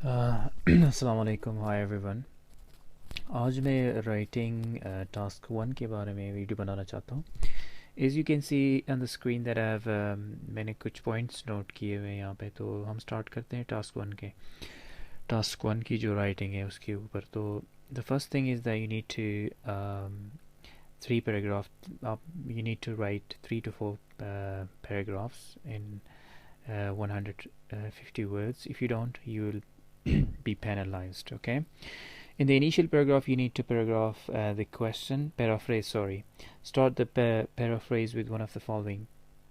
अस्सलाम वालेकुम, hi everyone. आज मैं राइटिंग टास्क 1 के बारे में वीडियो बनाना चाहता हूँ। As you can see on the screen that I have मैंने कुछ पॉइंट्स नोट किए हुए हैं यहाँ पे। तो हम स्टार्ट करते हैं टास्क 1 के। टास्क 1 की जो राइटिंग है उसके ऊपर तो the first thing is that you need to 3 paragraph. आप you need to write 3 to 4 paragraphs in 150 words. If you don't, you will be penalized. Okay, in the initial paragraph you need to start the paraphrase with one of the following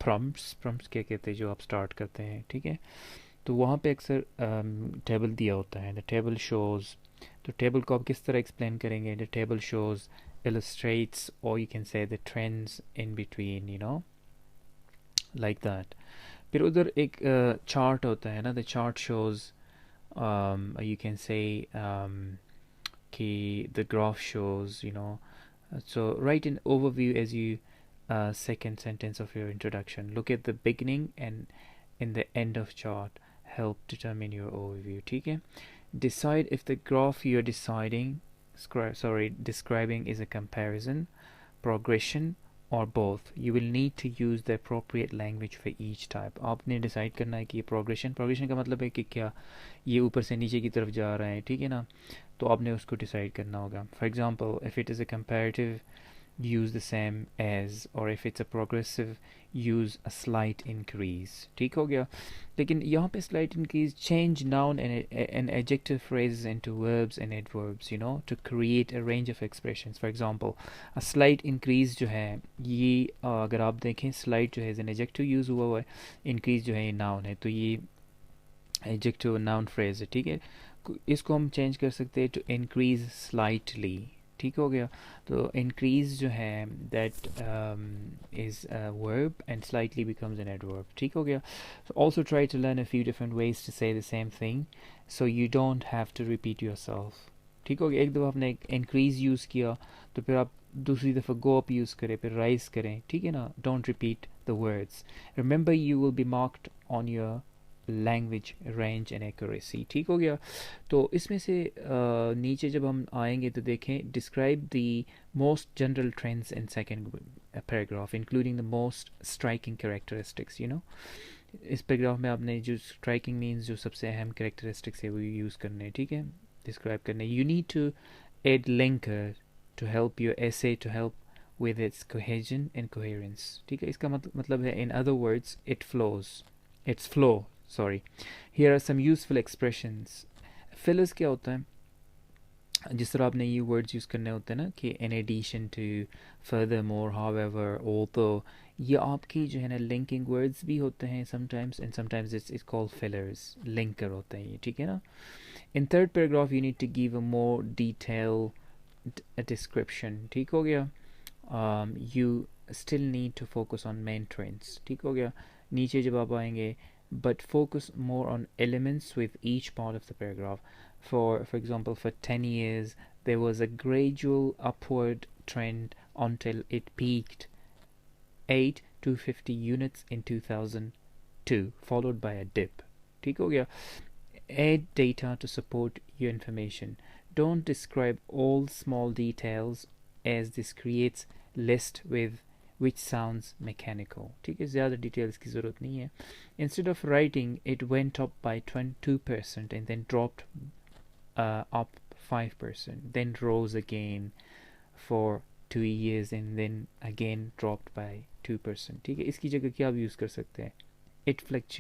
prompts क्या कहते हैं जो आप start करते हैं, ठीक है। तो वहाँ पे अक्सर टेबल दिया होता है, द टेबल शोज। तो टेबल को आप किस तरह एक्सप्लेन करेंगे? The table shows illustrates, or you can say the trends in between, like that. फिर उधर एक चार्ट होता है ना, the chart shows, you can say the graph shows, so write an overview as you second sentence of your introduction. Look at the beginning and in the end of chart help determine your overview, ठीक है। Decide if the graph you're describing is a comparison, progression or both. You will need to use the appropriate language for each type. आपने decide करना है कि progression का मतलब है कि क्या ये ऊपर से नीचे की तरफ जा रहा है, ठीक है ना। तो आपने उसको डिसाइड करना होगा। For example, if it is a comparative, use the same as, or if it's a progressive, use a slight increase, ठीक हो गया। लेकिन यहाँ पे slight increase, change noun and adjective phrases into verbs and adverbs, to create a range of expressions. For example, a slight increase जो है ये अगर आप देखें, slight जो है an adjective use हुआ है, increase जो है ये noun है, तो ये adjective noun phrase है, ठीक है। इसको हम चेंज कर सकते हैं to increase slightly, ठीक हो गया। तो increase जो है that is a verb and slightly becomes an adverb, ठीक हो गया। So also try to learn a few different ways to say the same thing so you don't have to repeat yourself, ठीक हो गया। एक दफ़ा आपने increase यूज़ किया तो फिर आप दूसरी दफ़ा go up यूज़ करें, फिर rise करें, ठीक है ना। Don't repeat the words. Remember you will be marked on your language range and accuracy, ठीक हो गया। तो इसमें से नीचे जब हम आएंगे तो देखें, describe the most general trends in second paragraph including the most striking characteristics, इस पैराग्राफ में आपने जो स्ट्राइकिंग मीन्स जो सबसे अहम कैरेक्टरिस्टिक्स है वो यूज़ करने, ठीक है, डिस्क्राइब करने। You need to add linker to help your essay to help with its cohesion and coherence, ठीक है। इसका मतलब है, in other words, its flow, sorry. Here are some useful expressions. Fillers क्या होता है? जिस तरह आपने ये वर्ड्स यूज़ करने होते हैं ना कि in addition to, furthermore, however, although, ये आपकी जो है ना लिंकिंग वर्ड्स भी होते हैं sometimes, and sometimes it's called fillers, linker होते हैं ये, ठीक है ना। In third paragraph you need to give a more detailed description, ठीक हो गया। You still need to focus on main trends, ठीक हो गया। नीचे जब आप आएंगे, but focus more on elements with each part of the paragraph. For example, for 10 years there was a gradual upward trend until it peaked 8 to 50 units in 2002, followed by a dip, ठीक हो गया। Add data to support your information. Don't describe all small details as this creates list with which sounds mechanical, ठीक है, ज़्यादा details की ज़रूरत नहीं है। Instead of writing it went up by 2% and then dropped up 5%, then rose again for 2 years and then again dropped by 2%, ठीक है। इसकी जगह क्या आप यूज़ कर सकते हैं? It fluctuates